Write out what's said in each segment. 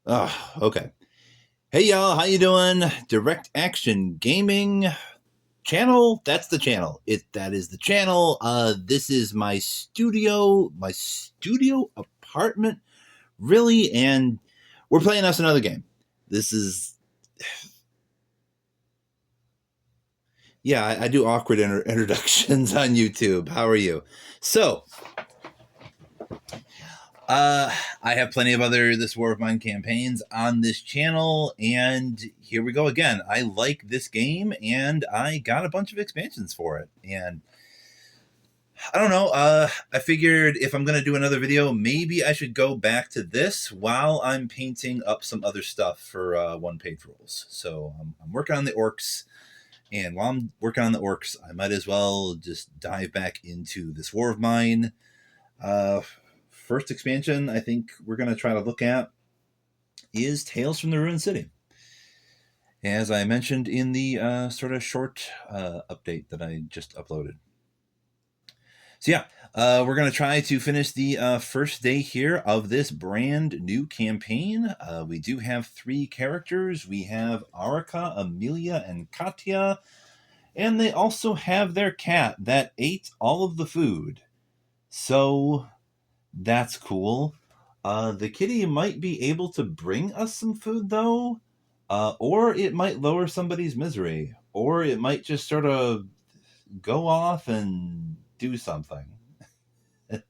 Oh, okay. Hey y'all, how you doing? Direct Action Gaming channel. That's the channel. That is the channel. This is my studio apartment, really, and we're playing us another game. This is yeah, I do awkward introductions on YouTube. How are you? So, Uh, I have plenty of other This War of Mine campaigns on this channel, and here we go again. I like this game, and I got a bunch of expansions for it. And I don't know, I figured if I'm going to do another video, maybe I should go back to this while I'm painting up some other stuff for one-page rules. So I'm working on the orcs, and while I'm working on the orcs, I might as well just dive back into This War of Mine. Uh, First expansion I think we're going to try to look at is Tales from the Ruined City. As I mentioned in the sort of short update that I just uploaded. So yeah, we're going to try to finish the first day here of this brand new campaign. We do have 3 characters. We have Arika, Amelia, and Katya. And they also have their cat that ate all of the food. So that's cool. The kitty might be able to bring us some food, though, or it might lower somebody's misery, or it might just sort of go off and do something.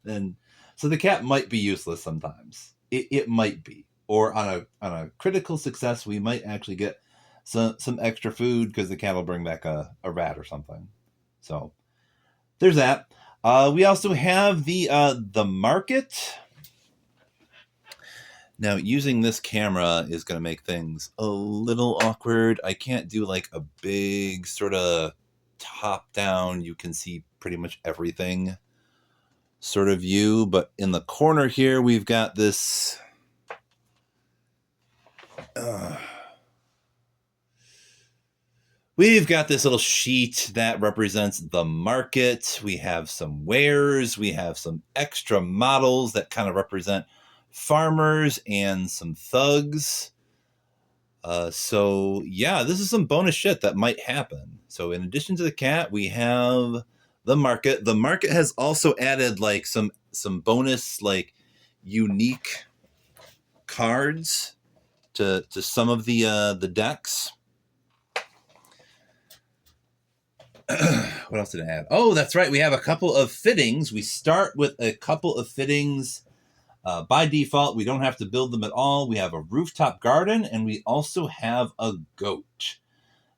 And so the cat might be useless sometimes. It might be, or on a critical success, we might actually get some extra food because the cat will bring back a rat or something. So there's that. We also have the market. Now, using this camera is going to make things a little awkward. I can't do like a big sort of top down, you can see pretty much everything sort of view. But in the corner here, we've got this. We've got this little sheet that represents the market. We have some wares. We have some extra models that kind of represent farmers and some thugs. So yeah, this is some bonus shit that might happen. So in addition to the cat, we have the market. The market has also added like some bonus like unique cards to some of the decks. What else did I add? Oh, that's right. We have a couple of fittings. We start with a couple of fittings. By default, we don't have to build them at all. We have a rooftop garden, and we also have a goat.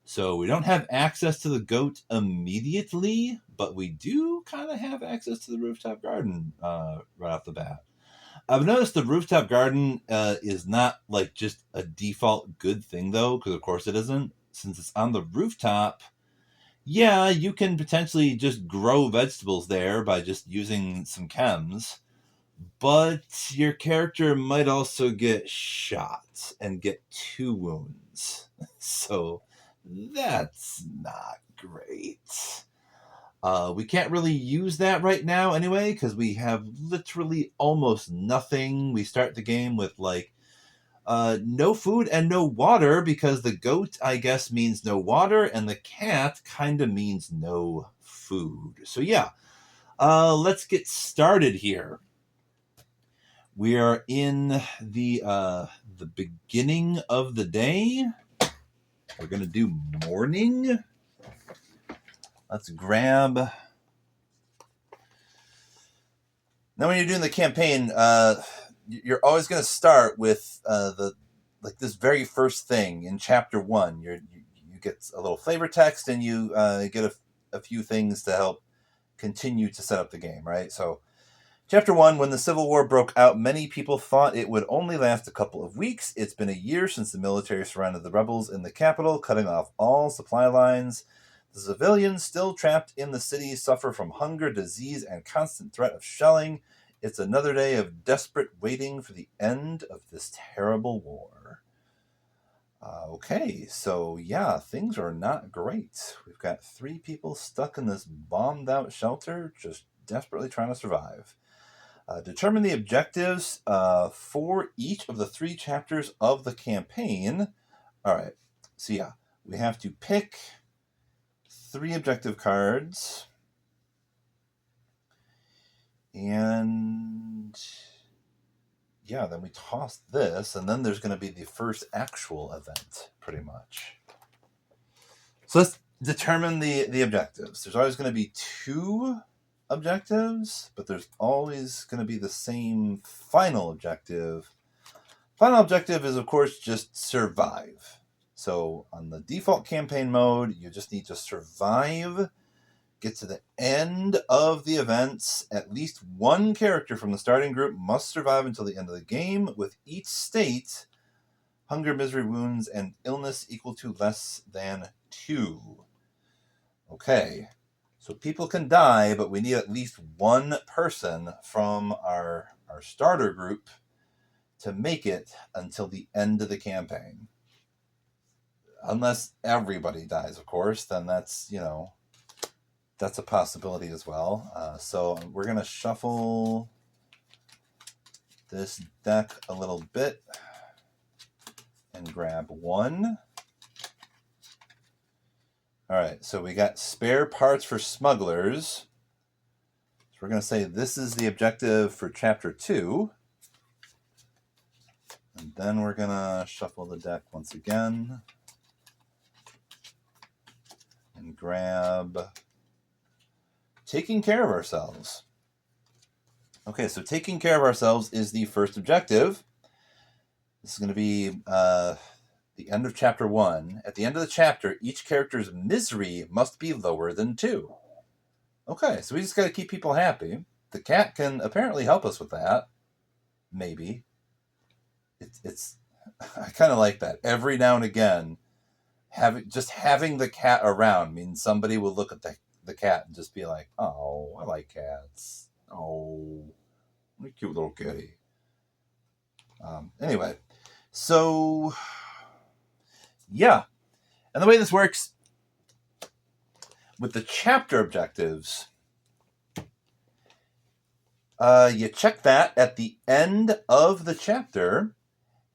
So we don't have access to the goat immediately, but we do kind of have access to the rooftop garden right off the bat. I've noticed the rooftop garden is not like just a default good thing, though, because of course it isn't. Since it's on the rooftop, yeah, you can potentially just grow vegetables there by just using some chems, but your character might also get shot and get 2 wounds. So that's not great. We can't really use that right now anyway, because we have literally almost nothing. We start the game with like no food and no water, because the goat, I guess, means no water, and the cat kind of means no food. So yeah, let's get started here. We are in the beginning of the day. We're gonna do morning. Let's grab. Now, when you're doing the campaign, you're always going to start with this very first thing in chapter 1. You get a little flavor text, and you get a few things to help continue to set up the game, right? So, chapter 1, when the Civil War broke out, many people thought it would only last a couple of weeks. It's been a year since the military surrounded the rebels in the capital, cutting off all supply lines. The civilians still trapped in the city suffer from hunger, disease, and constant threat of shelling. It's another day of desperate waiting for the end of this terrible war. Okay, so yeah, things are not great. We've got 3 people stuck in this bombed out shelter, just desperately trying to survive. Determine the objectives for each of the 3 chapters of the campaign. All right. So yeah, we have to pick 3 objective cards. And yeah, then we toss this, and then there's going to be the first actual event, pretty much. So let's determine the objectives. There's always going to be 2 objectives, but there's always going to be the same final objective. Final objective is, of course, just survive. So on the default campaign mode, you just need to survive, get to the end of the events. At least 1 character from the starting group must survive until the end of the game, with each state, hunger, misery, wounds, and illness equal to less than 2. Okay, so people can die, but we need at least 1 person from our starter group to make it until the end of the campaign. Unless everybody dies, of course, then that's, that's a possibility as well. So we're going to shuffle this deck a little bit and grab 1. All right, so we got spare parts for smugglers. So we're going to say this is the objective for Chapter 2. And then we're going to shuffle the deck once again and grab taking care of ourselves. Okay, so taking care of ourselves is the first objective. This is going to be the end of Chapter 1. At the end of the chapter, each character's misery must be lower than 2. Okay, so we just got to keep people happy. The cat can apparently help us with that. Maybe. It's I kind of like that. Every now and again, having the cat around means somebody will look at the cat and just be like, oh, I like cats. Oh, what a cute little kitty. Anyway, so yeah. And the way this works with the chapter objectives, you check that at the end of the chapter.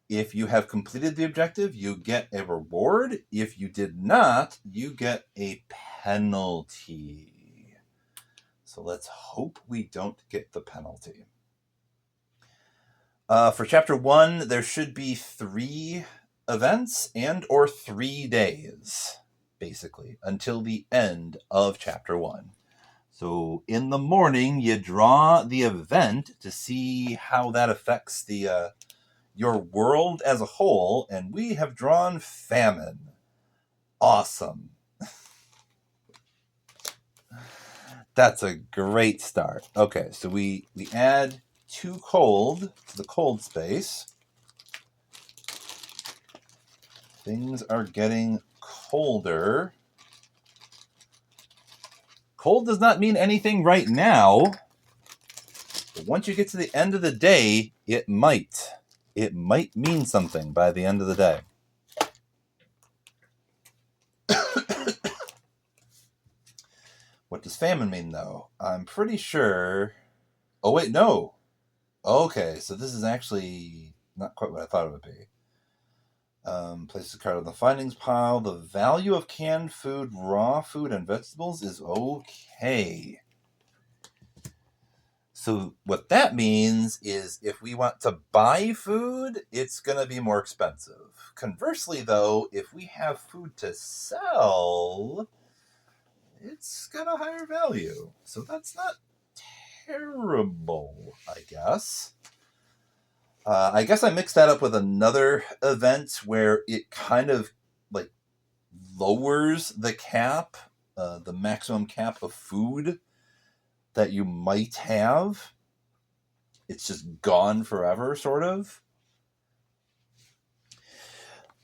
If you have completed the objective, you get a reward. If you did not, you get a penalty. So let's hope we don't get the penalty. For Chapter 1, there should be 3 events and or 3 days, basically, until the end of Chapter 1. So in the morning, you draw the event to see how that affects your world as a whole, and we have drawn famine. Awesome. That's a great start. Okay, so we add 2 cold to the cold space. Things are getting colder. Cold does not mean anything right now, but once you get to the end of the day, it might. It might mean something by the end of the day. What does famine mean, though? I'm pretty sure... Oh, wait, no. Okay, so this is actually not quite what I thought it would be. Place the card on the findings pile. The value of canned food, raw food, and vegetables is okay. So what that means is if we want to buy food, it's going to be more expensive. Conversely, though, if we have food to sell, it's got a higher value. So that's not terrible, I guess. I guess I mixed that up with another event where it kind of like lowers the cap, the maximum cap of food that you might have. It's just gone forever, sort of.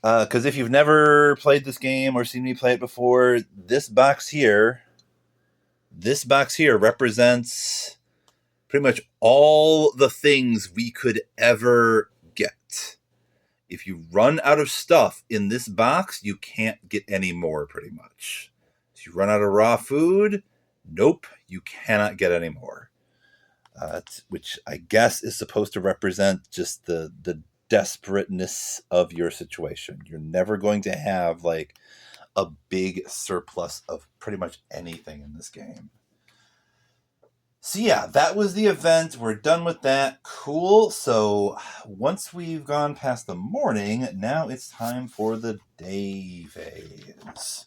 Because if you've never played this game or seen me play it before, this box here represents pretty much all the things we could ever get. If you run out of stuff in this box, you can't get any more, pretty much. If you run out of raw food, nope, you cannot get any more. which I guess is supposed to represent just the desperateness of your situation. You're never going to have like a big surplus of pretty much anything in this game. So yeah, that was the event. We're done with that. Cool. So once we've gone past the morning, now it's time for the day phase.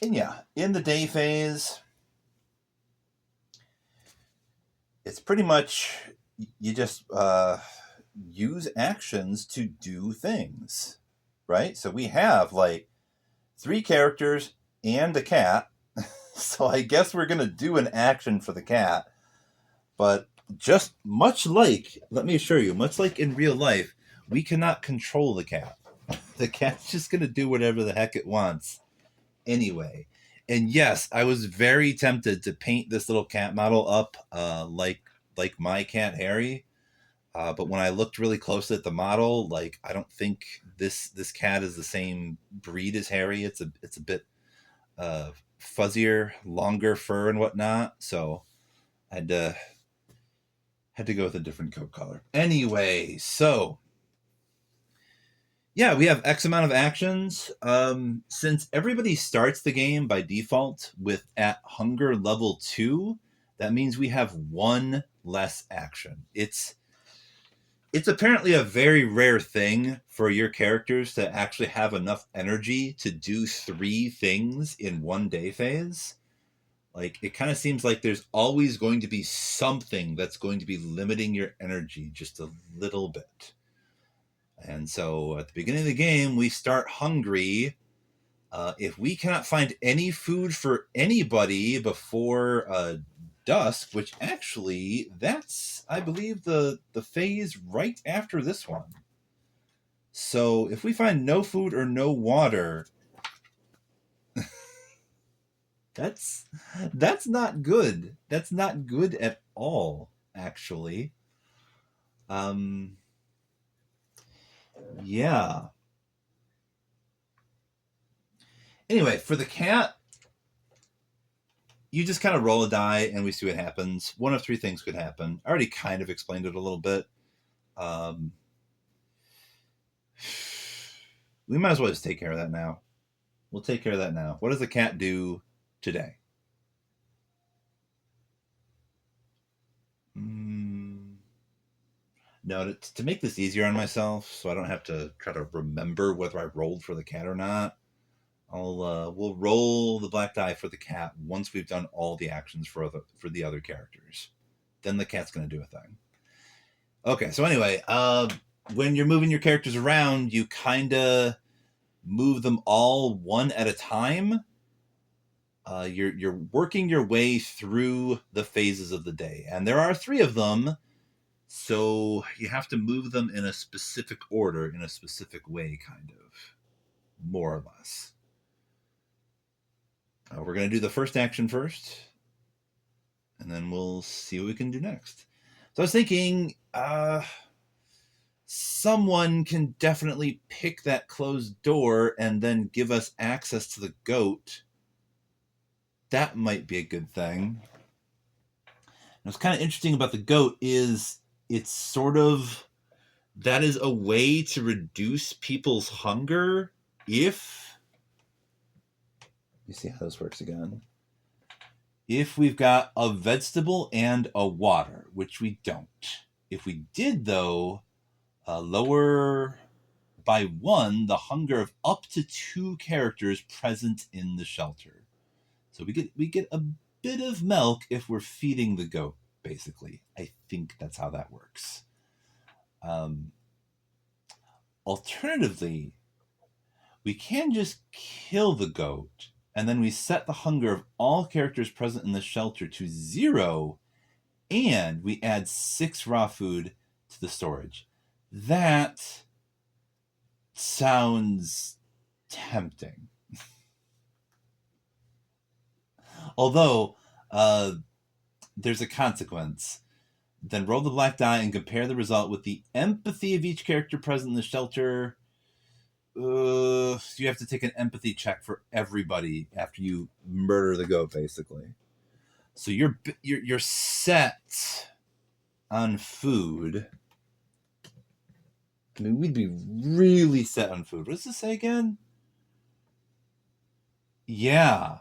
And yeah, in the day phase, it's pretty much you just use actions to do things, right? So we have like 3 characters and a cat. So I guess we're going to do an action for the cat. But just much like, let me assure you, much like in real life, we cannot control the cat. The cat's just going to do whatever the heck it wants anyway. And yes, I was very tempted to paint this little cat model up like my cat Harry. But when I looked really close at the model, like I don't think this cat is the same breed as Harry. It's a bit fuzzier, longer fur and whatnot. So I had to go with a different coat color. Anyway, so yeah, we have X amount of actions. Since everybody starts the game by default with at hunger level 2, that means we have 1 less action. It's apparently a very rare thing for your characters to actually have enough energy to do 3 things in 1 day phase. Like, it kind of seems like there's always going to be something that's going to be limiting your energy just a little bit. And so at the beginning of the game, we start hungry. If we cannot find any food for anybody before dusk, which actually that's, I believe, the phase right after this one. So if we find no food or no water, that's not good. That's not good at all, actually. Yeah. Anyway, for the cat, you just kind of roll a die and we see what happens. 1 of 3 things could happen. I already kind of explained it a little bit. We might as well just take care of that now. We'll take care of that now. What does the cat do today? No, to make this easier on myself, so I don't have to try to remember whether I rolled for the cat or not, we'll roll the black die for the cat once we've done all the actions for the other characters. Then the cat's going to do a thing. Okay, so anyway, when you're moving your characters around, you kind of move them all 1 at a time. You're working your way through the phases of the day, and there are 3 of them. So you have to move them in a specific order, in a specific way, kind of, more or less. We're going to do the first action first, and then we'll see what we can do next. So I was thinking, someone can definitely pick that closed door and then give us access to the goat. That might be a good thing. And what's kind of interesting about the goat is it's sort of, that is a way to reduce people's hunger if, you see how this works again, if we've got a vegetable and a water, which we don't. If we did, though, lower by 1 the hunger of up to 2 characters present in the shelter. So we get a bit of milk if we're feeding the goat, basically. I think that's how that works. Alternatively, we can just kill the goat, and then we set the hunger of all characters present in the shelter to 0, and we add 6 raw food to the storage. That sounds tempting. Although, there's a consequence. Then roll the black die and compare the result with the empathy of each character present in the shelter. You have to take an empathy check for everybody after you murder the goat, basically. So you're set on food. I mean, we'd be really set on food. What does this say again? Yeah.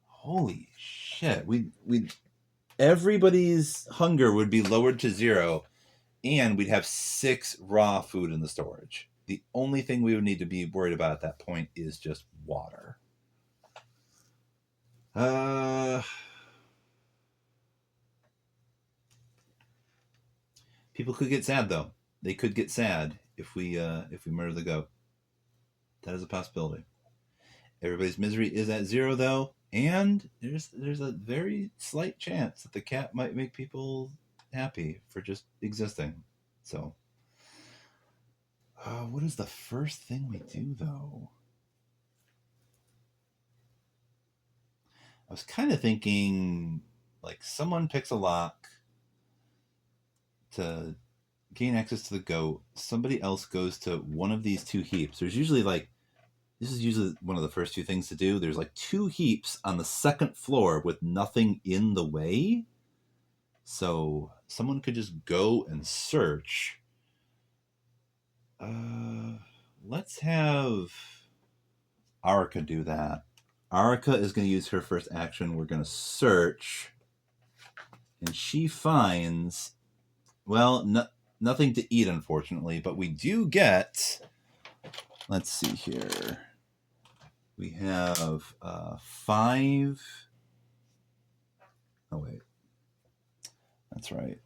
Holy shit. We everybody's hunger would be lowered to 0, and we'd have 6 raw food in the storage. The only thing we would need to be worried about at that point is just water. People could get sad though. They could get sad if we murder the goat. That is a possibility. Everybody's misery is at 0 though, and there's a very slight chance that the cat might make people happy for just existing. So, what is the first thing we do though? I was kind of thinking like someone picks a lock to gain access to the goat. Somebody else goes to one of these 2 heaps. There's usually like, this is usually one of the first 2 things to do. There's like 2 heaps on the 2nd floor with nothing in the way. So someone could just go and search. Let's have Arika do that. Arika is going to use her first action. We're going to search. And she finds, well, nothing to eat, unfortunately. But we do get, let's see here. We have 5. Oh, wait. That's right.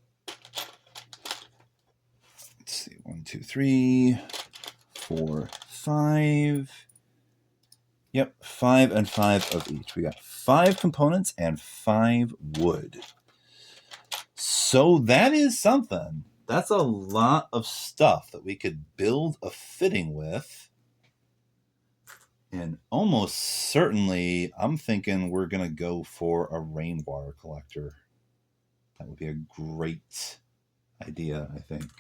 Let's see. 1, 2, 3, 4, 5. Yep, 5 and 5 of each. We got 5 components and 5 wood. So that is something. That's a lot of stuff that we could build a fitting with. And almost certainly, I'm thinking we're going to go for a rainwater collector. That would be a great idea, I think.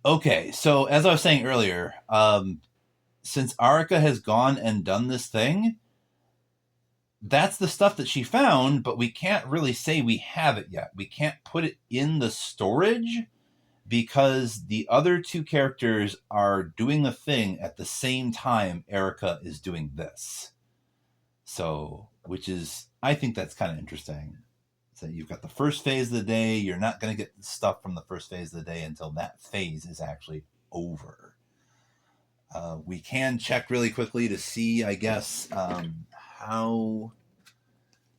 Okay, so as I was saying earlier, since Arika has gone and done this thing, that's the stuff that she found, but we can't really say we have it yet. We can't put it in the storage because the other 2 characters are doing the thing at the same time Arika is doing this. So, which is, I think that's kind of interesting. So you've got the first phase of the day. You're not going to get stuff from the first phase of the day until that phase is actually over. We can check really quickly to see, I guess, how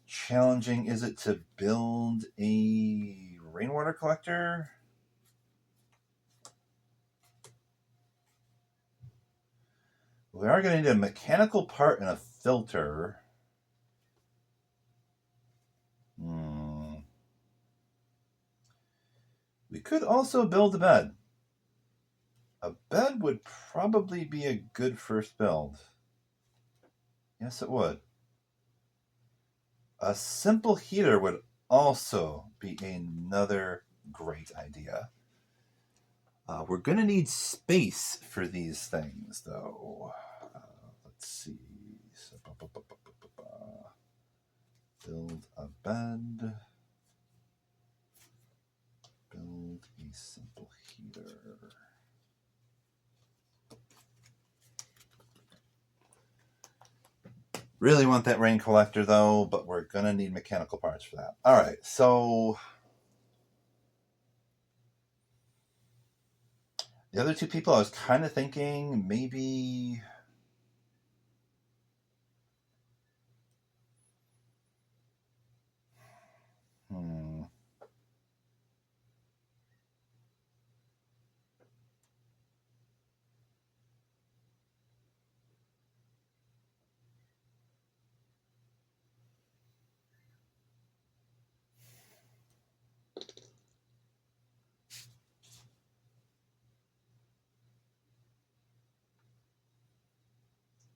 challenging is it to build a rainwater collector? We are going to need a mechanical part and a filter. We could also build a bed. A bed would probably be a good first build. Yes, it would. A simple heater would also be another great idea. We're going to need space for these things, though. Let's see. Build a bed. Build a simple heater. Really want that rain collector, though, but we're going to need mechanical parts for that. All right, so the other 2 people, I was kind of thinking maybe...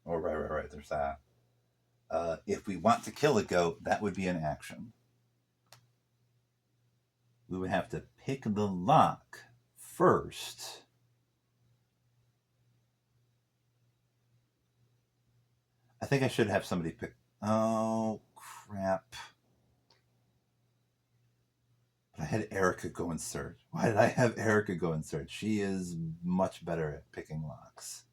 Oh, right. There's that. If we want to kill a goat, that would be an action. We would have to pick the lock first. I think I should have somebody pick. Oh, crap. But I had Erica go in search. Why did I have Erica go in search? She is much better at picking locks.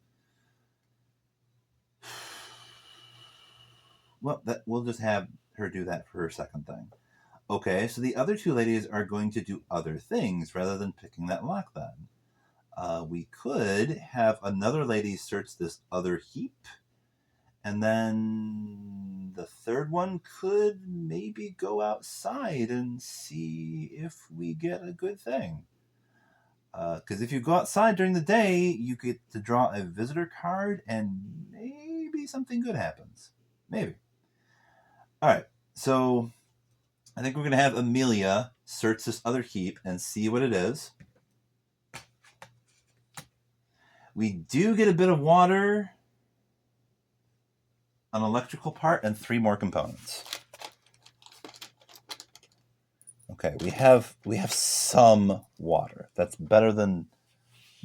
Well, we'll just have her do that for her second thing. Okay, so the other two ladies are going to do other things rather than picking that lock then. We could have another lady search this other heap, and then the third one could maybe go outside and see if we get a good thing. Because if you go outside during the day, you get to draw a visitor card, and maybe something good happens. Maybe. All right, so I think we're going to have Amelia search this other heap and see what it is. We do get a bit of water, an electrical part, and 3 more components. Okay, we have some water. That's better than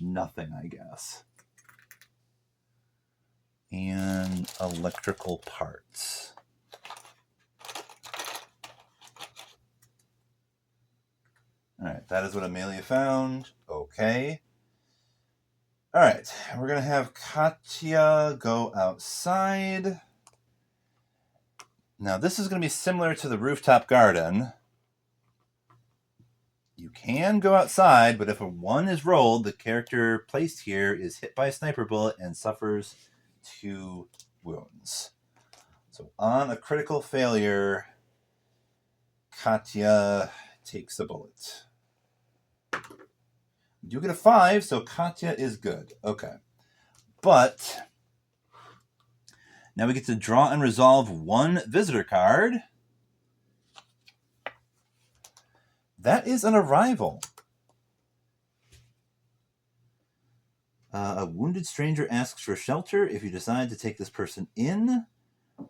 nothing, I guess. And electrical parts. All right, that is what Amelia found. Okay. All right, we're going to have Katya go outside. Now, this is going to be similar to the rooftop garden. You can go outside, but if a 1 is rolled, the character placed here is hit by a sniper bullet and suffers 2 wounds. So on a critical failure, Katya takes a bullet. We do get a 5, so Katya is good. Okay. But now we get to draw and resolve 1 visitor card. That is an arrival. A wounded stranger asks for shelter. If you decide to take this person in,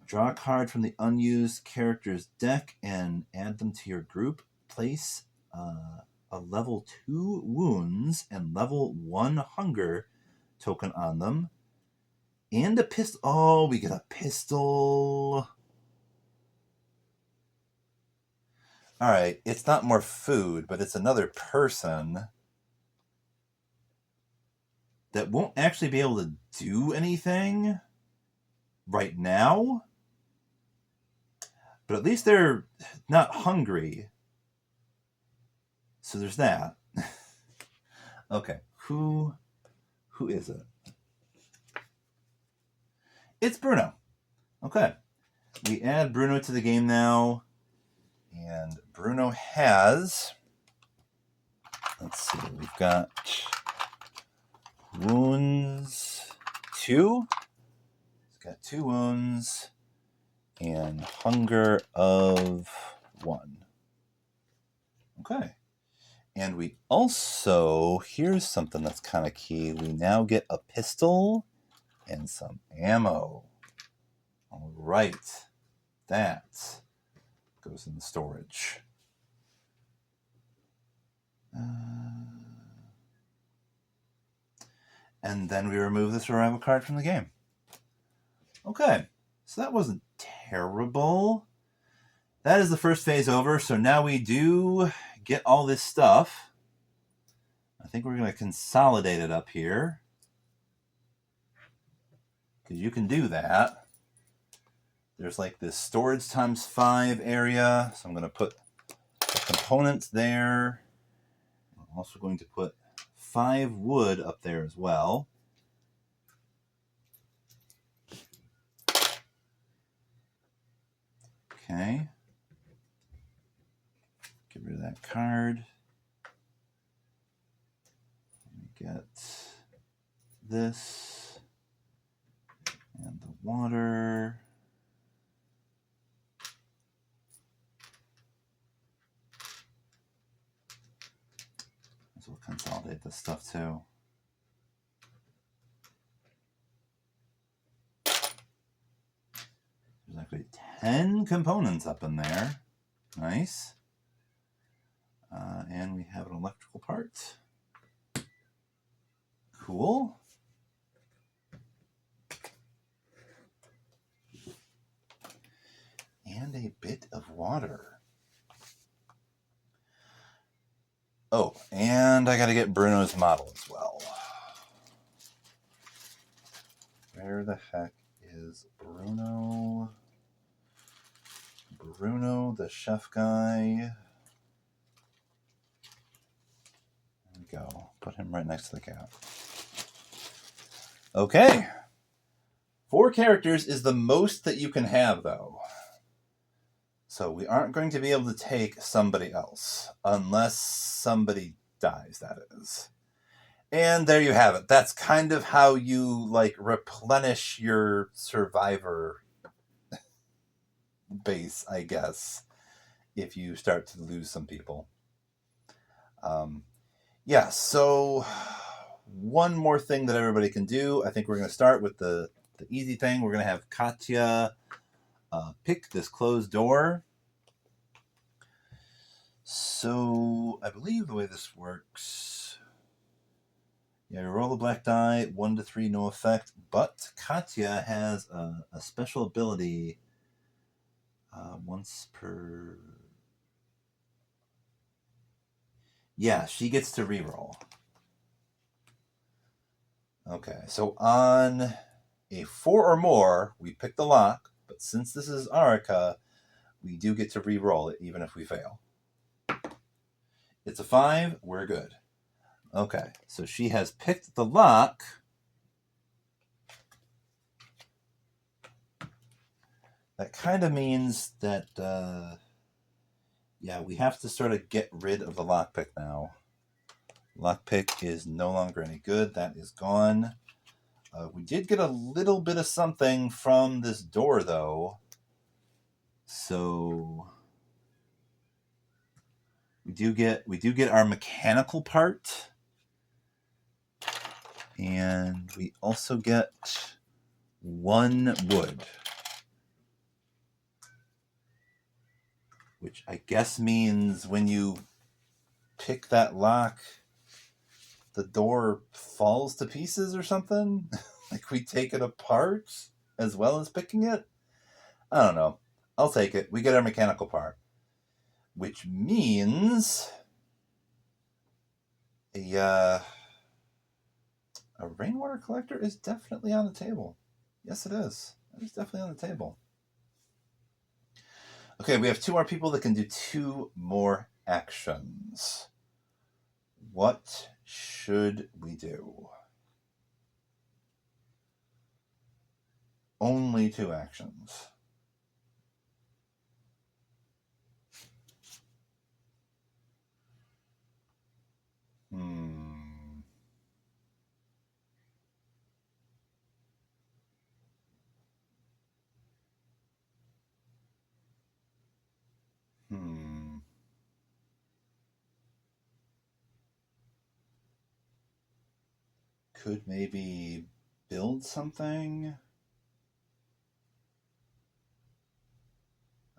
draw a card from the unused character's deck and add them to your group. Place a level 2 wounds and level 1 hunger token on them. And a pistol. Oh, we get a pistol. All right, it's not more food, but it's another person that won't actually be able to do anything right now. But at least they're not hungry. So there's that. Okay, who is it? It's Bruno. Okay, we add Bruno to the game now. And Bruno has, let's see, we've got wounds 2. He's got 2 wounds and hunger of 1. Okay. And we also, here's something that's kind of key. We now get a pistol and some ammo. All right. That goes in the storage. And then we remove the survival card from the game. Okay, so that wasn't terrible. That is the first phase over, so now we do get all this stuff. I think we're going to consolidate it up here, because you can do that. There's like this storage times 5 area, so I'm going to put the components there. I'm also going to put 5 wood up there as well. Okay. Get rid of that card. Get this and the water. So we'll consolidate this stuff too. There's actually 10 components up in there. Nice. And we have an electrical part. Cool. And a bit of water. Oh, and I gotta get Bruno's model as well. Where the heck is Bruno? Bruno, the chef guy. There we go. Put him right next to the cat. Okay. 4 characters is the most that you can have, though. So we aren't going to be able to take somebody else. Unless somebody dies, that is. And there you have it. That's kind of how you, replenish your survivor base, I guess, if you start to lose some people. Yeah, so one more thing that everybody can do. I think we're going to start with the easy thing. We're going to have Katya pick this closed door. So I believe the way this works, yeah, you roll the black die, 1 to 3, no effect, but Katya has a special ability once per... Yeah, she gets to reroll. Okay, so on a 4 or more, we pick the lock, but since this is Arica, we do get to re-roll it even if we fail. It's a 5, we're good. Okay, so she has picked the lock. That kind of means that, yeah, we have to sort of get rid of the lockpick now. Lockpick is no longer any good. That is gone. We did get a little bit of something from this door, though. So we do get our mechanical part, and we also get 1 wood, which I guess means when you pick that lock, the door falls to pieces or something. Like we take it apart as well as picking it. I don't know. I'll take it. We get our mechanical part, which means a rainwater collector is definitely on the table. Yes, it is. It is definitely on the table. Okay, we have 2 more people that can do 2 more actions. What should we do? Only 2 actions. Could maybe build something?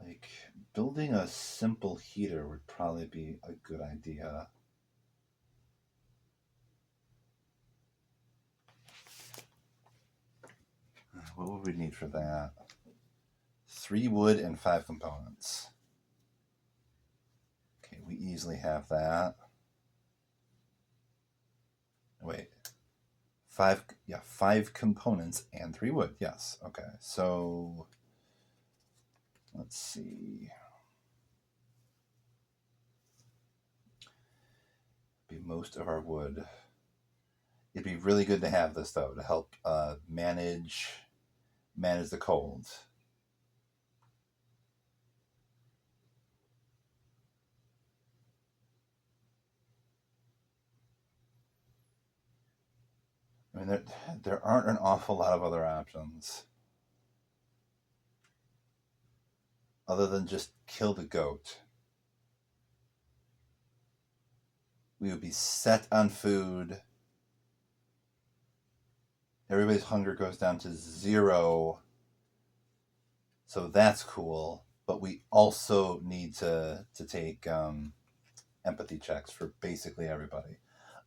Like, building a simple heater would probably be a good idea. What would we need for that? 3 wood and 5 components. Okay, we easily have that. Wait. 5 components and 3 wood. Yes. Okay. So let's see. Be most of our wood. It'd be really good to have this though to help manage the cold. I mean, there aren't an awful lot of other options other than just kill the goat. We would be set on food. Everybody's hunger goes down to 0. So that's cool. But we also need to take empathy checks for basically everybody.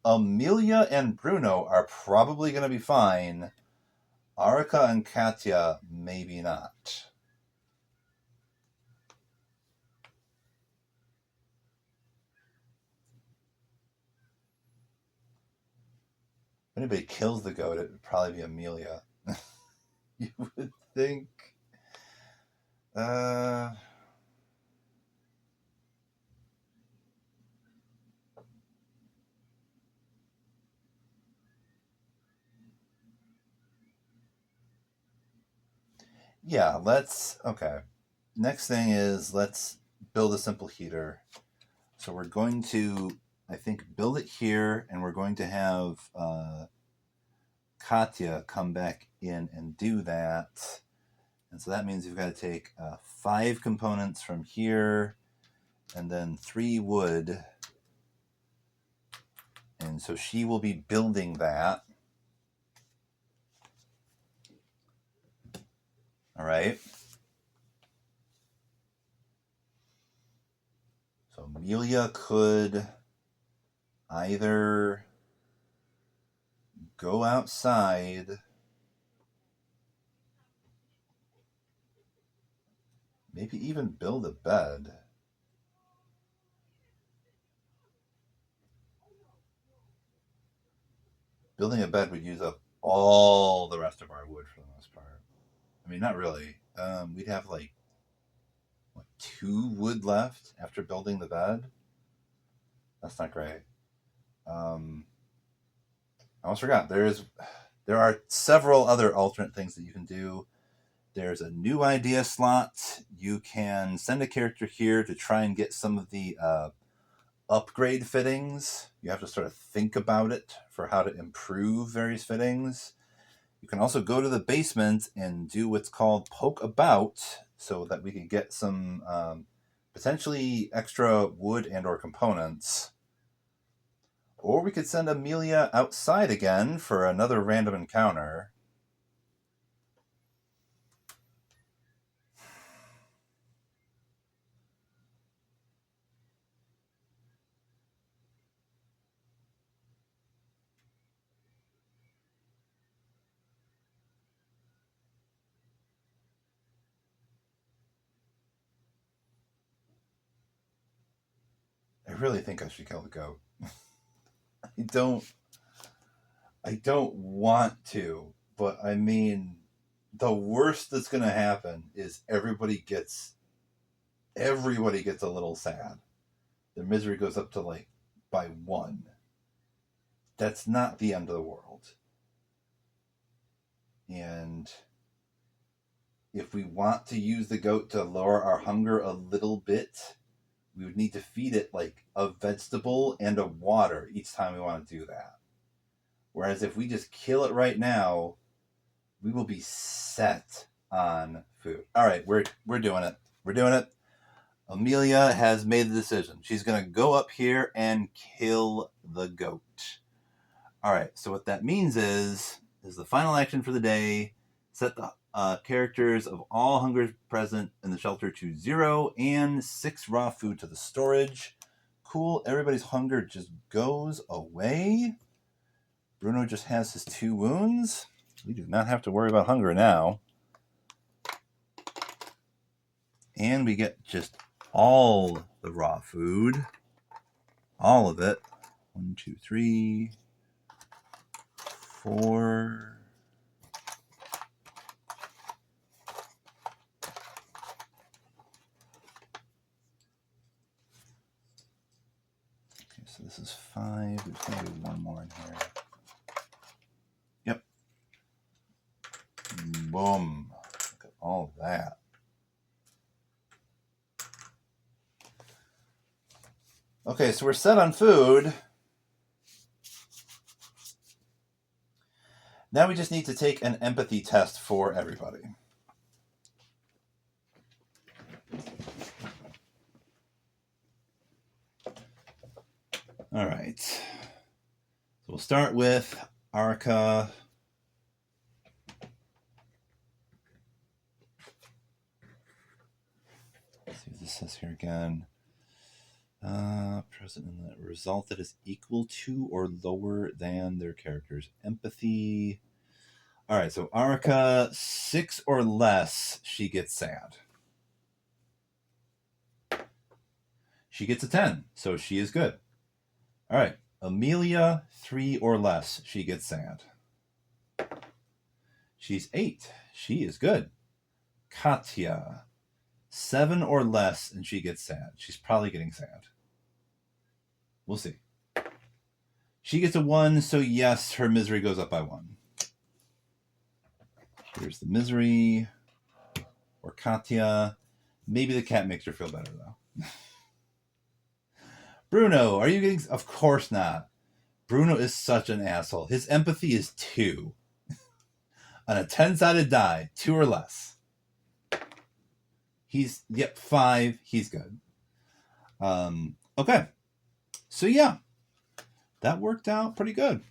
Amelia and Bruno are probably going to be fine. Arika and Katya, maybe not. If anybody kills the goat, it would probably be Amelia. You would think. Yeah, okay. Next thing is let's build a simple heater. So we're going to, I think, build it here, and we're going to have Katya come back in and do that. And so that means we've got to take 5 components from here, and then 3 wood. And so she will be building that. All right. So Amelia could either go outside, maybe even build a bed. Building a bed would use up all the rest of our wood for the most part. I mean, not really. We'd have like 2 wood left after building the bed. That's not great. I almost forgot. There are several other alternate things that you can do. There's a new idea slot. You can send a character here to try and get some of the upgrade fittings. You have to sort of think about it for how to improve various fittings. You can also go to the basement and do what's called poke about, so that we can get some potentially extra wood and or components. Or we could send Amelia outside again for another random encounter. I really think I should kill the goat. I don't want to, but I mean, the worst that's going to happen is everybody gets a little sad. Their misery goes up to like by 1. That's not the end of the world. And if we want to use the goat to lower our hunger a little bit, we would need to feed it like a vegetable and a water each time we want to do that. Whereas if we just kill it right now, we will be set on food. All right, we're doing it. We're doing it. Amelia has made the decision. She's going to go up here and kill the goat. All right, so what that means is the final action for the day. Set the characters of all hungers present in the shelter to 0 and 6 raw food to the storage. Cool, everybody's hunger just goes away. Bruno just has his 2 wounds. We do not have to worry about hunger now. And we get just all the raw food. All of it. 1, 2, 3, 4. Okay, so this is 5. There's going to be 1 more in here. Yep. Boom. Look at all of that. Okay, so we're set on food. Now we just need to take an empathy test for everybody. All right. So we'll start with Arca. Let's see what this says here again. Present in the result that is equal to or lower than their character's empathy. All right, so Arca, 6 or less, she gets sad. She gets a 10, so she is good. All right, Amelia, 3 or less, she gets sad. She's 8. She is good. Katya, 7 or less, and she gets sad. She's probably getting sad. We'll see. She gets a 1, so yes, her misery goes up by 1. Here's the misery. Or Katya. Maybe the cat makes her feel better, though. Bruno, are you getting... Of course not. Bruno is such an asshole. His empathy is 2. On a 10-sided die, 2 or less. He's, 5. He's good. Okay. So, yeah. That worked out pretty good.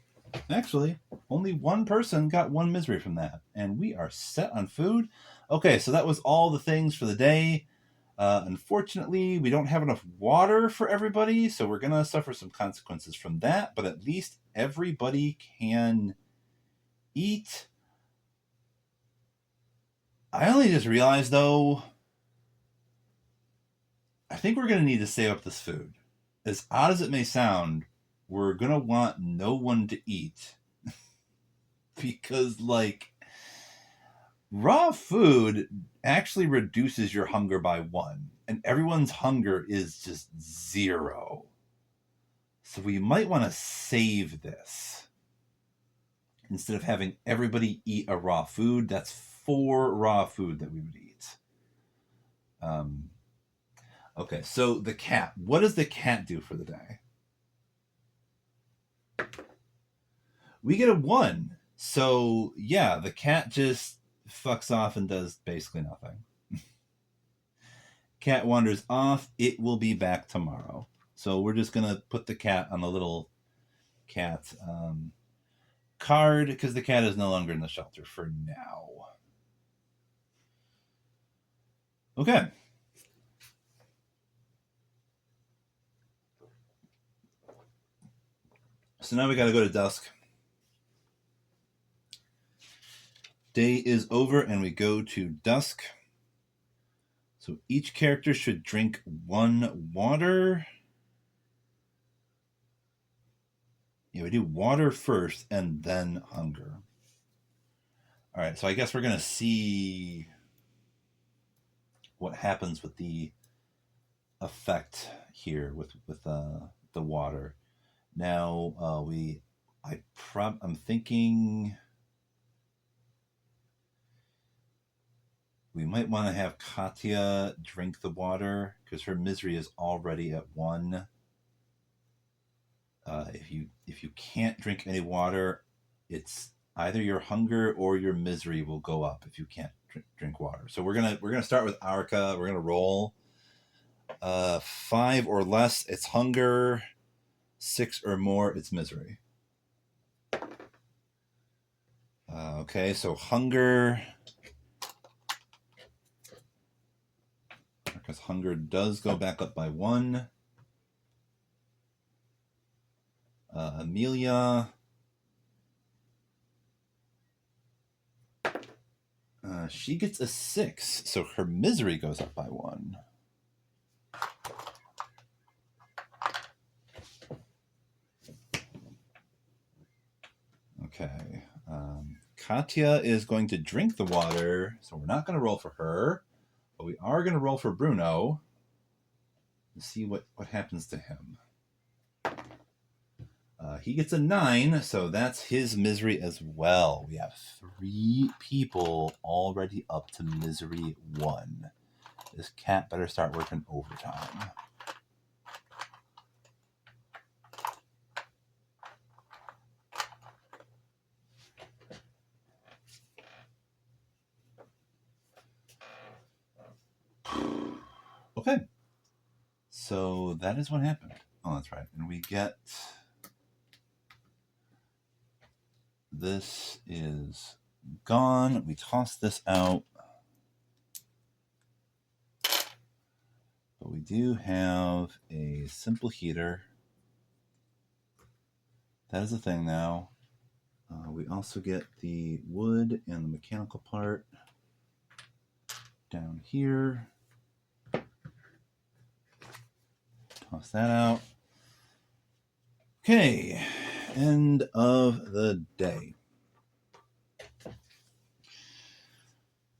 Actually, only one person got 1 misery from that. And we are set on food. Okay, so that was all the things for the day. Unfortunately, we don't have enough water for everybody, so we're going to suffer some consequences from that. But at least everybody can eat. I only just realized, though, I think we're going to need to save up this food. As odd as it may sound, we're going to want no one to eat. Because, like, raw food actually reduces your hunger by 1. And everyone's hunger is just 0. So we might want to save this. Instead of having everybody eat a raw food, that's 4 raw food that we would eat. Okay, so the cat. What does the cat do for the day? We get a 1. So, yeah, the cat just fucks off and does basically nothing. Cat wanders off. It will be back tomorrow. So we're just going to put the cat on the little cat card because the cat is no longer in the shelter for now. Okay. So now we got to go to dusk. Day is over and we go to dusk. So each character should drink 1 water. Yeah, we do water first and then hunger. All right, so I guess we're going to see what happens with the effect here with the water. Now I'm thinking we might want to have Katya drink the water because her misery is already at 1. If you can't drink any water, it's either your hunger or your misery will go up if you can't drink water. So we're gonna start with Arca. We're gonna roll 5 or less. It's hunger. 6 or more. It's misery. Okay, so hunger. Because hunger does go back up by 1. Amelia. She gets a 6, so her misery goes up by 1. Okay. Katya is going to drink the water, so we're not going to roll for her, but we are going to roll for Bruno to see what happens to him. He gets a 9, so that's his misery as well. We have 3 people already up to misery 1. This cat better start working overtime. Okay. So that is what happened. Oh, that's right. And we get... This is gone. We toss this out. But we do have a simple heater. That is a thing now. We also get the wood and the mechanical part down here. Toss that out. Okay, end of the day.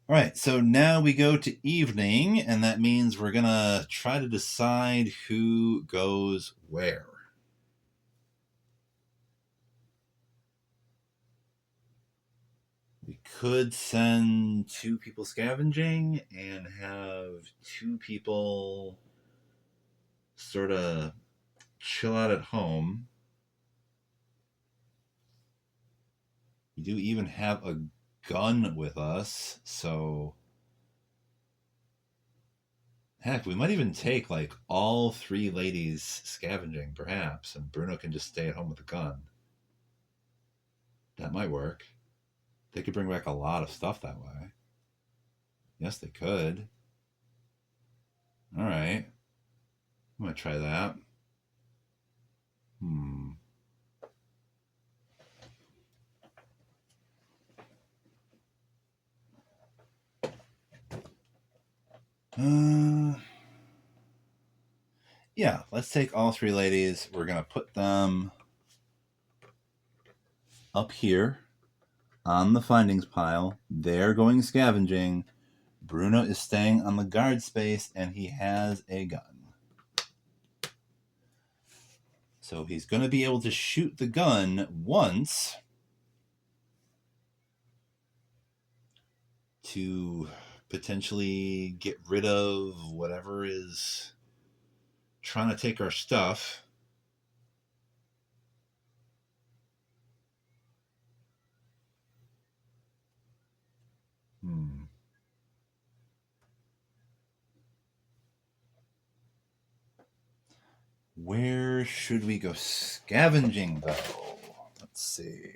All right, so now we go to evening, and that means we're going to try to decide who goes where. We could send 2 people scavenging and have 2 people sort of chill out at home. We do even have a gun with us, so heck, we might even take like all 3 ladies scavenging, perhaps, and Bruno can just stay at home with a gun. That might work. They could bring back a lot of stuff that way. Yes, they could. All right. I'm going to try that. Yeah, let's take all 3 ladies. We're going to put them up here on the findings pile. They're going scavenging. Bruno is staying on the guard space, and he has a gun. So he's going to be able to shoot the gun once to potentially get rid of whatever is trying to take our stuff. Where should we go scavenging, though? Let's see.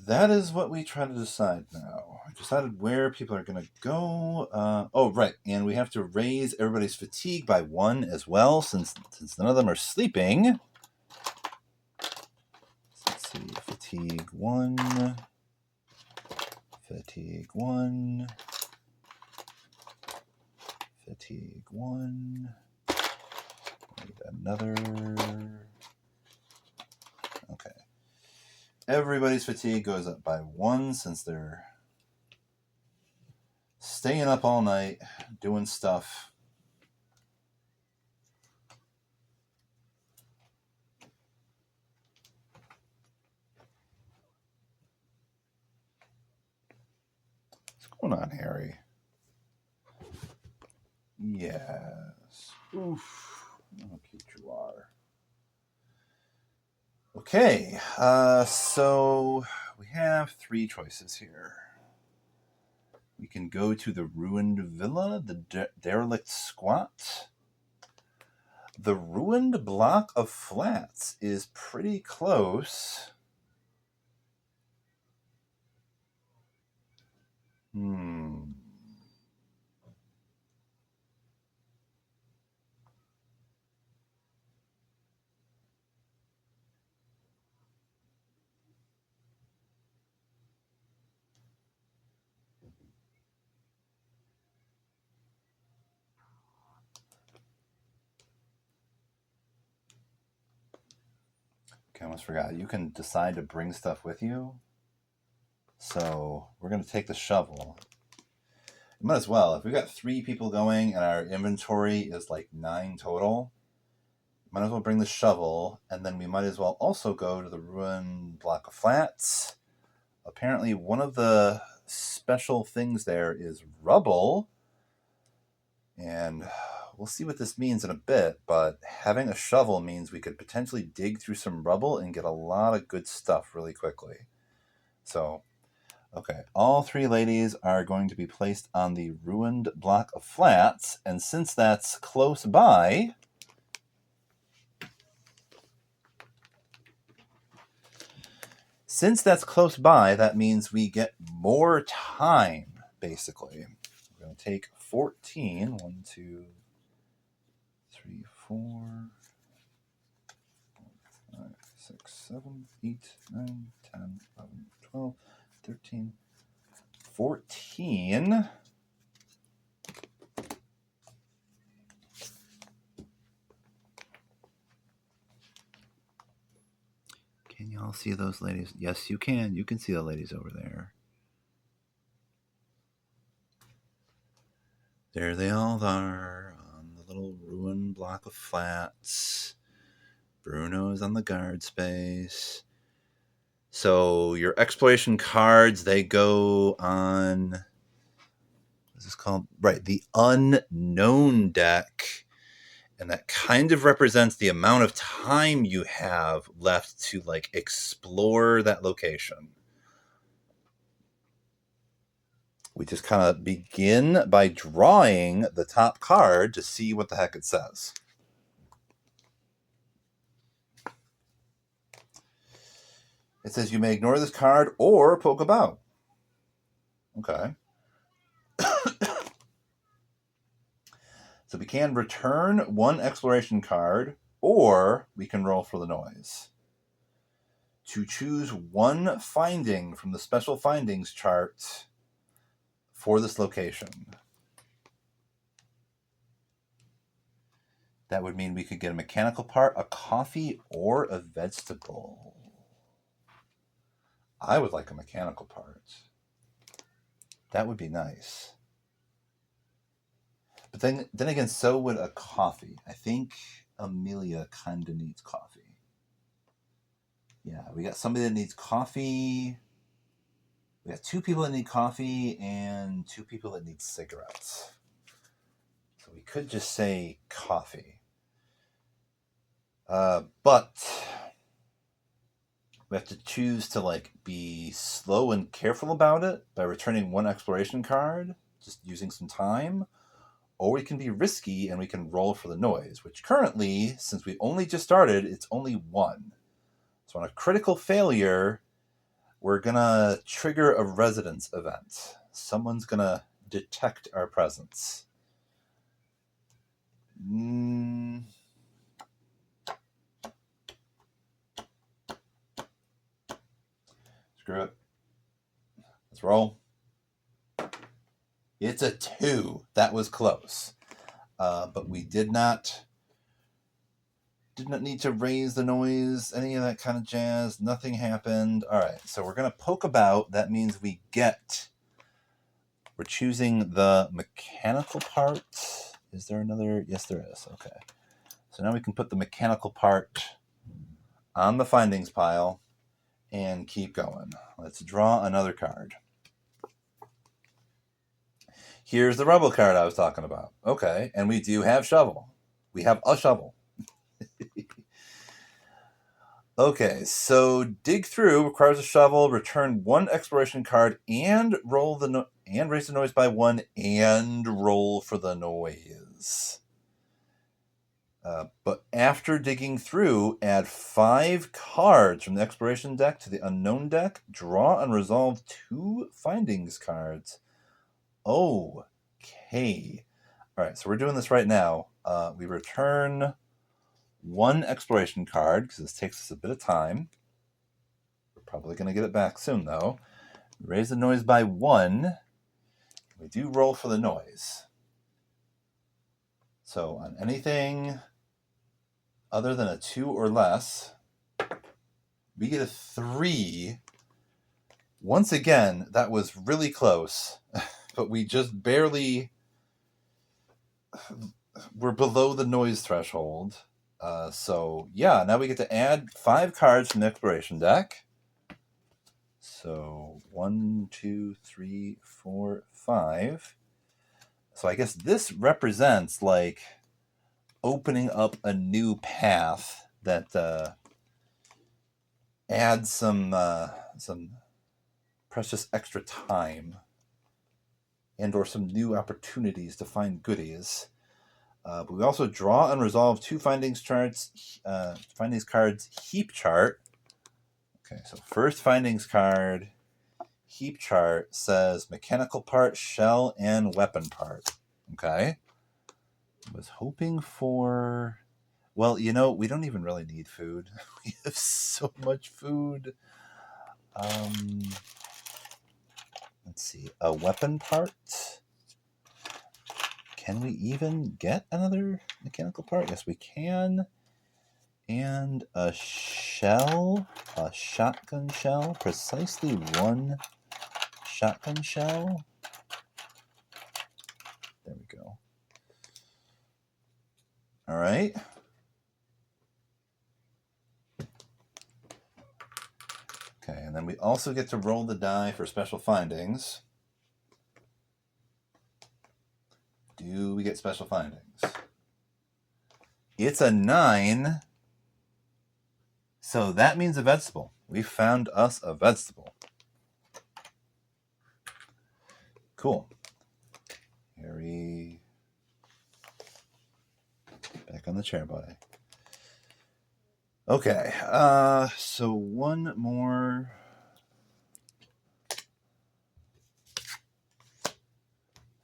That is what we try to decide now. I decided where people are going to go. Oh, right. And we have to raise everybody's fatigue by 1 as well, since none of them are sleeping. Let's see. Fatigue 1. Fatigue 1. Fatigue 1. Need another. Okay. Everybody's fatigue goes up by 1 since they're staying up all night doing stuff. What's going on, Harry? Yes. Oof. How cute you are. Okay. So we have 3 choices here. We can go to the ruined villa, the derelict squat. The ruined block of flats is pretty close. Okay, I almost forgot. You can decide to bring stuff with you. So we're going to take the shovel. You might as well. If we've got 3 people going and our inventory is like 9 total, might as well bring the shovel, and then we might as well also go to the ruined block of flats. Apparently one of the special things there is rubble, and we'll see what this means in a bit, but having a shovel means we could potentially dig through some rubble and get a lot of good stuff really quickly. So, okay, all 3 ladies are going to be placed on the ruined block of flats, and since that's close by, that means we get more time, basically. We're going to take 14. 1, 2, 3, 4, 5, 6, 7, 8, 9, 10, 11, 12, 13, 14. Can y'all see those ladies? Yes, you can. You can see the ladies over there. There they all are on the little ruined block of flats. Bruno's on the guard space. So your exploration cards, they go on, what's this called? Right, the unknown deck. And that kind of represents the amount of time you have left to like explore that location. We just kind of begin by drawing the top card to see what the heck it says. It says you may ignore this card or poke about. Okay. So we can return one exploration card, or we can roll for the noise. To choose one finding from the special findings chart for this location. That would mean we could get a mechanical part, a coffee, or a vegetable. I would like a mechanical part. That would be nice. But then again, so would a coffee. I think Amelia kind of needs coffee. Yeah, we got somebody that needs coffee. We got 2 people that need coffee and 2 people that need cigarettes. So we could just say coffee. But we have to choose to like be slow and careful about it by returning one exploration card, just using some time. Or we can be risky and we can roll for the noise, which currently, since we only just started, it's only 1. So on a critical failure, we're going to trigger a residence event. Someone's going to detect our presence. Screw it. Let's roll. It's a 2. That was close. But we did not need to raise the noise, any of that kind of jazz. Nothing happened. All right, so we're going to poke about. That means we're choosing the mechanical part. Is there another? Yes, there is. Okay. So now we can put the mechanical part on the findings pile and keep going. Let's draw another card. Here's the rebel card I was talking about. Okay, and we do have shovel. We have a shovel. Okay, so dig through requires a shovel. Return one exploration card and and raise the noise by 1 and roll for the noise. But after digging through, add 5 cards from the exploration deck to the unknown deck. Draw and resolve 2 findings cards. Okay. All right, so we're doing this right now. We return 1 exploration card because this takes us a bit of time. We're probably going to get it back soon, though. Raise the noise by 1. We do roll for the noise. So on anything other than a 2 or less, we get a 3. Once again, that was really close, but we just barely were below the noise threshold. So yeah, now we get to add 5 cards from the exploration deck. So 1, 2, 3, 4, 5. So I guess this represents like opening up a new path that adds some precious extra time and or some new opportunities to find goodies. But we also draw and resolve 2 findings cards heap chart. Okay, so first findings card heap chart says mechanical part, shell, and weapon part. Okay. I was hoping for... Well, you know, we don't even really need food. We have so much food. Let's see. A weapon part. Can we even get another mechanical part? Yes, we can. And a shell. A shotgun shell. Precisely one shotgun shell. There we go. All right. Okay, and then we also get to roll the die for special findings. Do we get special findings? It's a 9. So that means a vegetable. We found us a vegetable. Cool. Harry. Back on the chair, buddy. Okay. So one more.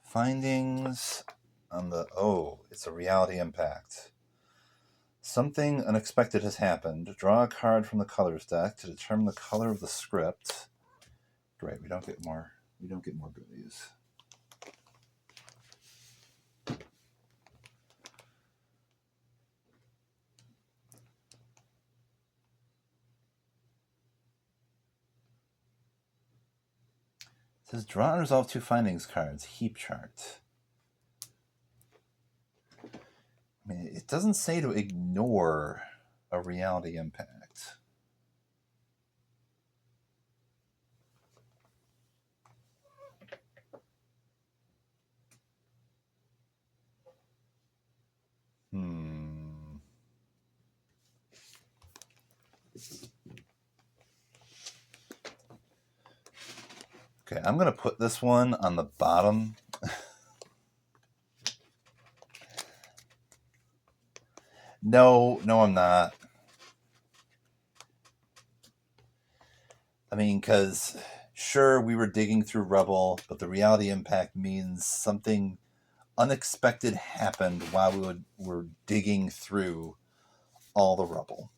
Findings on the... Oh, it's a reality impact. Something unexpected has happened. Draw a card from the colors deck to determine the color of the script. Great, we don't get more goodies. It says draw and resolve 2 findings cards. Heap chart. I mean, it doesn't say to ignore a reality impact. Okay, I'm going to put this one on the bottom. No, I'm not. I mean, because sure, we were digging through rubble, but the reality impact means something unexpected happened while we were digging through all the rubble.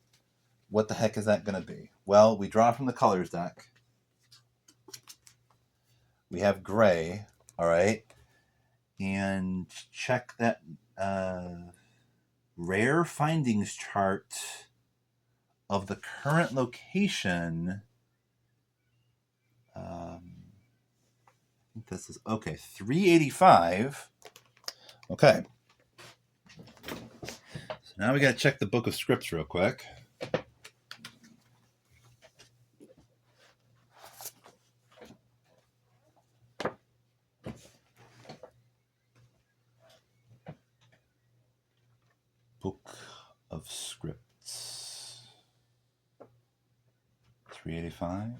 What the heck is that going to be? Well, we draw from the colors deck. We have gray, all right? And check that rare findings chart of the current location. I think this is, okay, 385. Okay. So now we got to check the book of scripts real quick. Book of scripts. 385.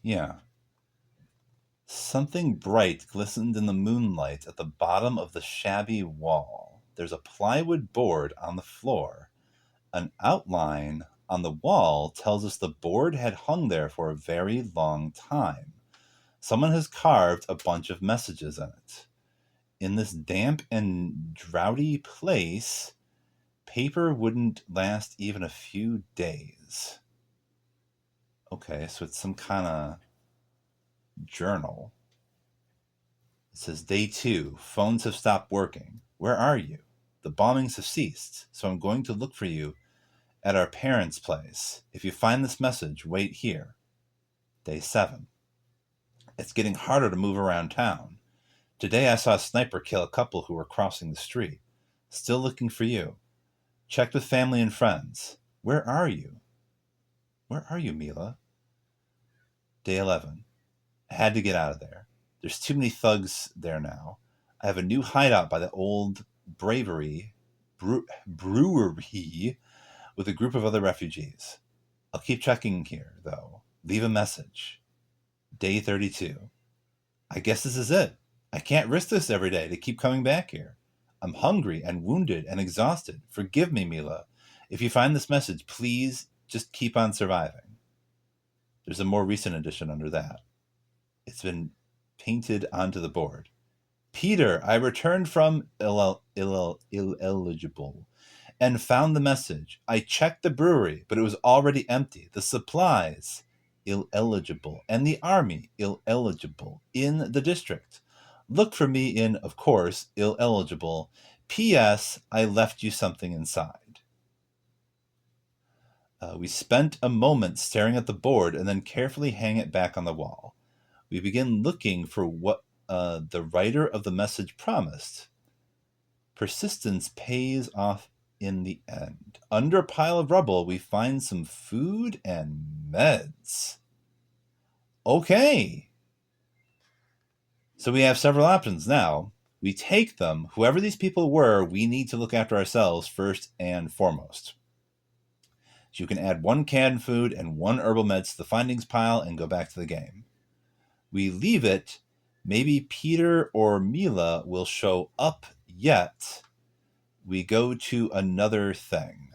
Yeah. Something bright glistened in the moonlight at the bottom of the shabby wall. There's a plywood board on the floor. An outline on the wall tells us the board had hung there for a very long time. Someone has carved a bunch of messages in it. In this damp and draughty place, paper wouldn't last even a few days. Okay, so it's some kind of journal. It says, Day 2, phones have stopped working. Where are you? The bombings have ceased, so I'm going to look for you at our parents' place. If you find this message, wait here. Day 7. It's getting harder to move around town. Today I saw a sniper kill a couple who were crossing the street. Still looking for you. Checked with family and friends. Where are you? Where are you, Mila? Day 11. I had to get out of there. There's too many thugs there now. I have a new hideout by the old brewery with a group of other refugees. I'll keep checking here, though. Leave a message. Day 32. I guess this is it. I can't risk this every day to keep coming back here. I'm hungry and wounded and exhausted. Forgive me, Mila. If you find this message, please just keep on surviving. There's a more recent edition under that. It's been painted onto the board. Peter, I returned from illegible and found the message. I checked the brewery, but it was already empty. The supplies, illegible, and the army, illegible, in the district. Look for me in, of course, illegible. P.S. I left you something inside. We spent a moment staring at the board and then carefully hang it back on the wall. We begin looking for what the writer of the message promised. Persistence pays off in the end. Under a pile of rubble, we find some food and meds. Okay. So we have several options now. We take them. Whoever these people were, we need to look after ourselves first and foremost. So you can add 1 canned food and 1 herbal meds to the findings pile and go back to the game. We leave it. Maybe Peter or Mila will show up yet. We go to another thing.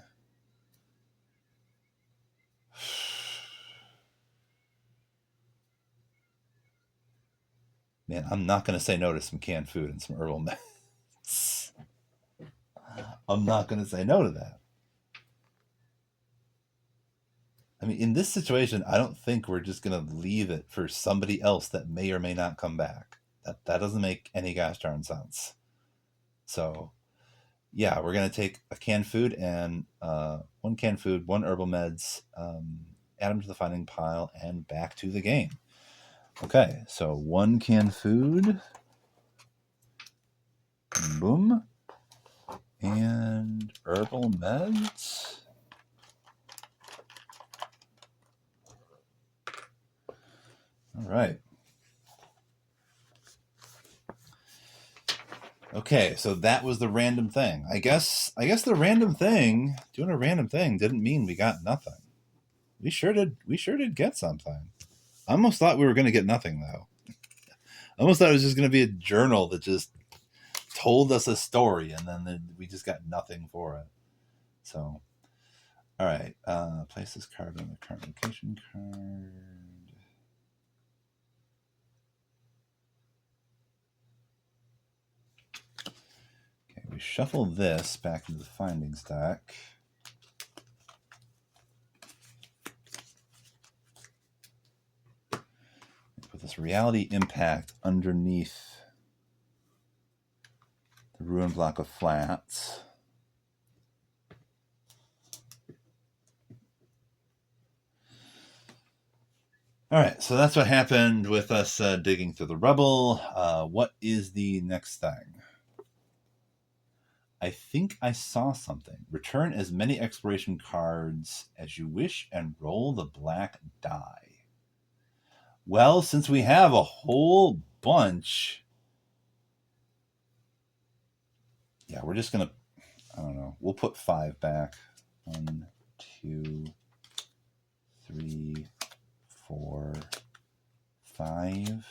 Man, I'm not going to say no to some canned food and some herbal meds. I'm not going to say no to that. I mean, in this situation, I don't think we're just going to leave it for somebody else that may or may not come back. That doesn't make any gosh darn sense. So, yeah, we're going to take a canned food and 1 canned food, 1 herbal meds, add them to the finding pile, and back to the game. Okay, so 1 canned food. Boom. And herbal meds. All right. Okay, so that was the random thing. I guess the random thing, doing a random thing, didn't mean we got nothing. We sure did get something. I almost thought we were going to get nothing though. I almost thought it was just going to be a journal that just told us a story, and then we just got nothing for it. So, all right, place this card on the current location card. Okay, we shuffle this back into the findings deck. Put this reality impact underneath the ruined block of flats. All right, so that's what happened with us digging through the rubble. What is the next thing? I think I saw something. Return as many exploration cards as you wish and roll the black die. Well, since we have a whole bunch, yeah, we're just going to, I don't know, we'll put 5 back. 1, 2, 3, 4, 5.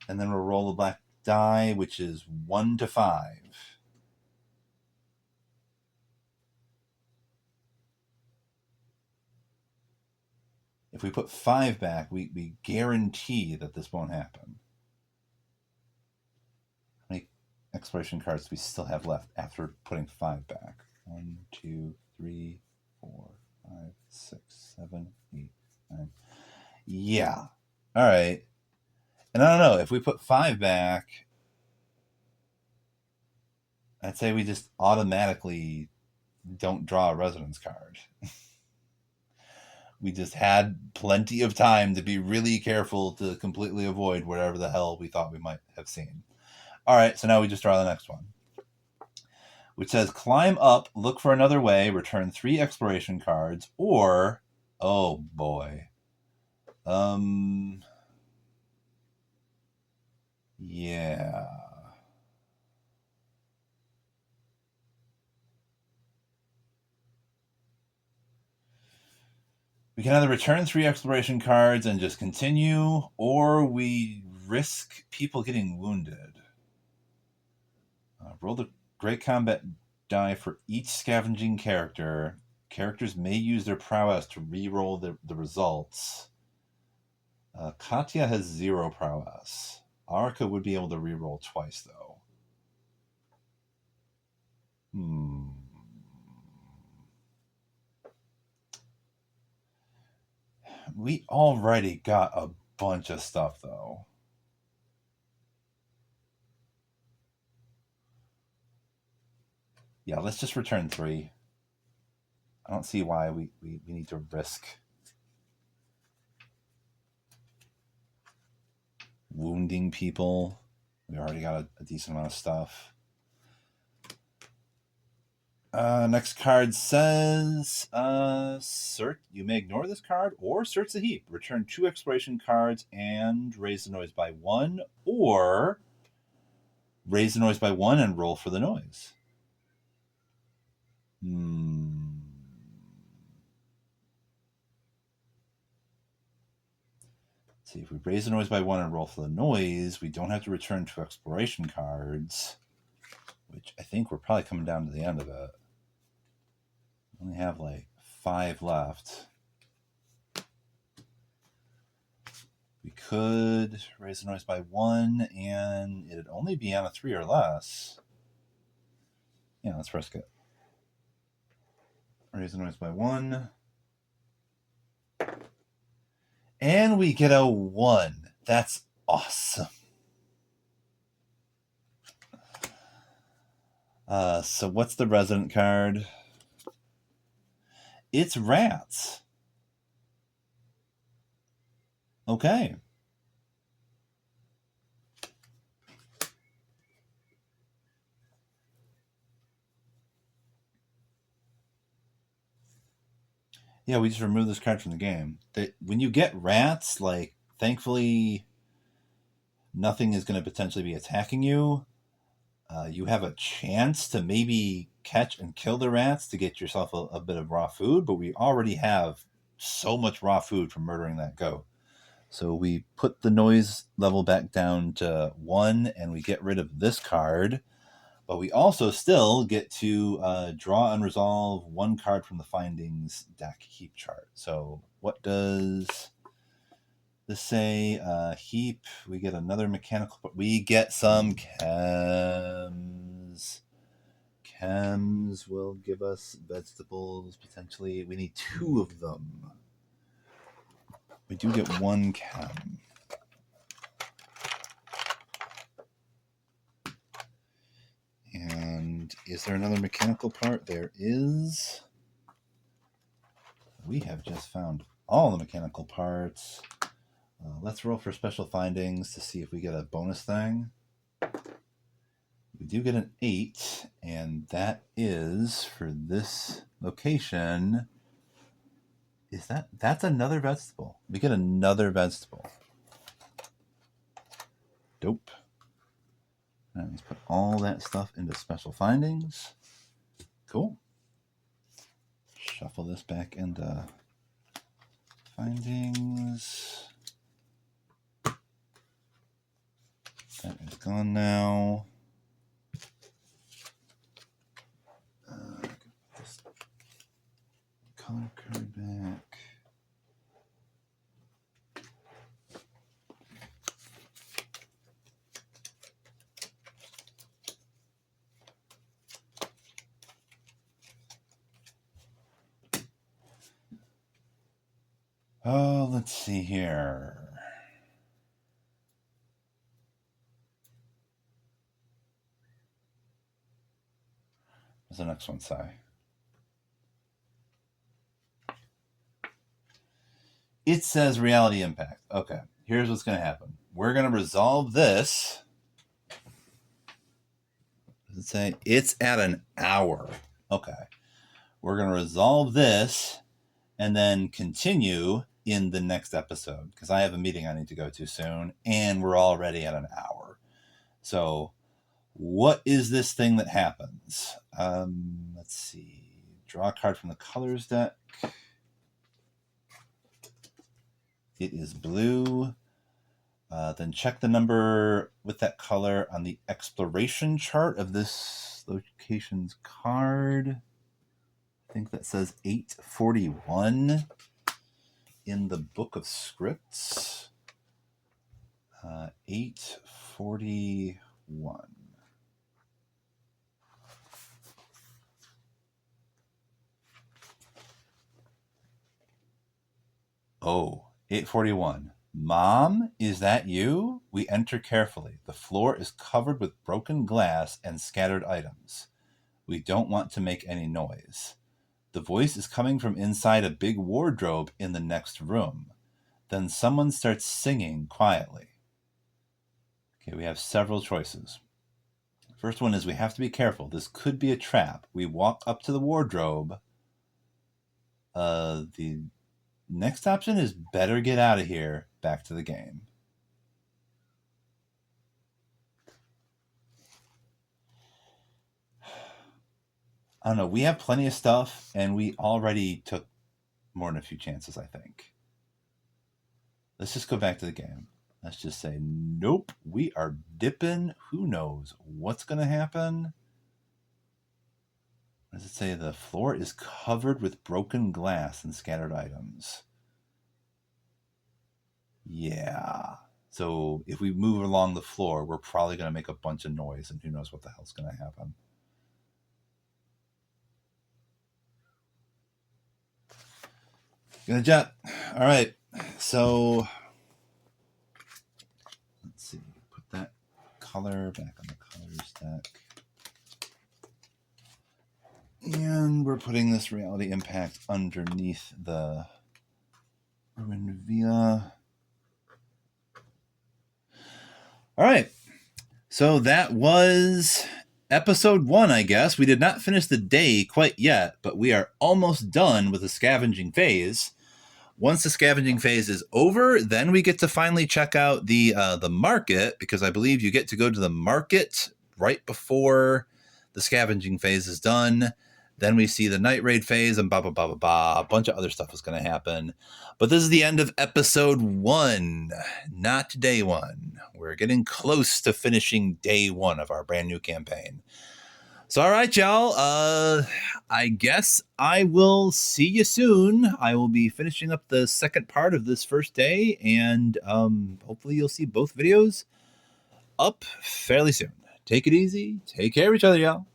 And then we'll roll the black die, which is 1 to 5. If we put 5 back, we guarantee that this won't happen. How many exploration cards do we still have left after putting 5 back? 1, 2, 3, 4, 5, 6, 7, 8, 9. Yeah. All right. And I don't know, if we put 5 back, I'd say we just automatically don't draw a resonance card. We just had plenty of time to be really careful to completely avoid whatever the hell we thought we might have seen. All right, so now we just draw the next one, which says climb up, look for another way, return 3 exploration cards, or, oh boy. Yeah. We can either return 3 exploration cards and just continue, or we risk people getting wounded. Roll the Great Combat die for each scavenging character. Characters may use their prowess to re-roll the results. Katya has 0 prowess. Arka would be able to re-roll twice, though. We already got a bunch of stuff, though. Yeah, let's just return 3. I don't see why we need to risk wounding people. We already got a decent amount of stuff. Next card says, search. You may ignore this card or search the heap. Return 2 exploration cards and raise the noise by 1, or raise the noise by 1 and roll for the noise. Let's see, if we raise the noise by 1 and roll for the noise, we don't have to return 2 exploration cards, which I think we're probably coming down to the end of it. We only have like 5 left. We could raise the noise by 1, and it'd only be on a 3 or less. Yeah, let's risk it. Raise the noise by 1. And we get a 1. That's awesome. So what's the resident card? It's rats. Okay. Yeah, we just removed this card from the game. When you get rats, like, thankfully, nothing is going to potentially be attacking you. You have a chance to maybe catch and kill the rats to get yourself a bit of raw food, but we already have so much raw food from murdering that goat. So we put the noise level back down to 1, and we get rid of this card. But we also still get to draw and resolve 1 card from the Findings deck heap chart. So what does this say? Heap, we get another mechanical... We get some chems. Chems will give us vegetables, potentially. We need 2 of them. We do get 1 chem. And is there another mechanical part? There is. We have just found all the mechanical parts. Let's roll for special findings to see if we get a bonus thing. We do get an 8, and that is for this location. That's another vegetable? We get another vegetable. Dope. Right, let's put all that stuff into special findings. Cool. Shuffle this back into findings. That is gone now. This color card back. Oh, let's see here. What's the next one say? It says reality impact. Okay, here's what's going to happen. We're going to resolve this. Does it say? It's at an hour. Okay. We're going to resolve this and then continue in the next episode, because I have a meeting I need to go to soon, and we're already at an hour. So what is this thing that happens? Let's see. Draw a card from the colors deck. It is blue. Then check the number with that color on the exploration chart of this location's card. I think that says 841 in the book of scripts. 841. Oh, 841. Mom, is that you? We enter carefully. The floor is covered with broken glass and scattered items. We don't want to make any noise. The voice is coming from inside a big wardrobe in the next room. Then someone starts singing quietly. Okay, we have several choices. First one is we have to be careful. This could be a trap. We walk up to the wardrobe. The next option is better get out of here. Back to the game. I don't know. We have plenty of stuff, and we already took more than a few chances, I think. Let's just go back to the game. Let's just say, nope, we are dipping. Who knows what's going to happen? What does it say? The floor is covered with broken glass and scattered items. Yeah. So if we move along the floor, we're probably going to make a bunch of noise, and who knows what the hell's going to happen. Gonna jet. All right. So let's see. Put that color back on the colors deck. And we're putting this reality impact underneath the Ruined Villa. All right. So that was episode 1, I guess. We did not finish the day quite yet, but we are almost done with the scavenging phase. Once the scavenging phase is over, then we get to finally check out the market, because I believe you get to go to the market right before the scavenging phase is done. Then we see the night raid phase and blah, blah, blah, blah, blah. A bunch of other stuff is going to happen. But this is the end of episode 1, not day 1. We're getting close to finishing day 1 of our brand new campaign. So, all right, y'all. I guess I will see you soon. I will be finishing up the second part of this first day, and hopefully you'll see both videos up fairly soon. Take it easy. Take care of each other, y'all.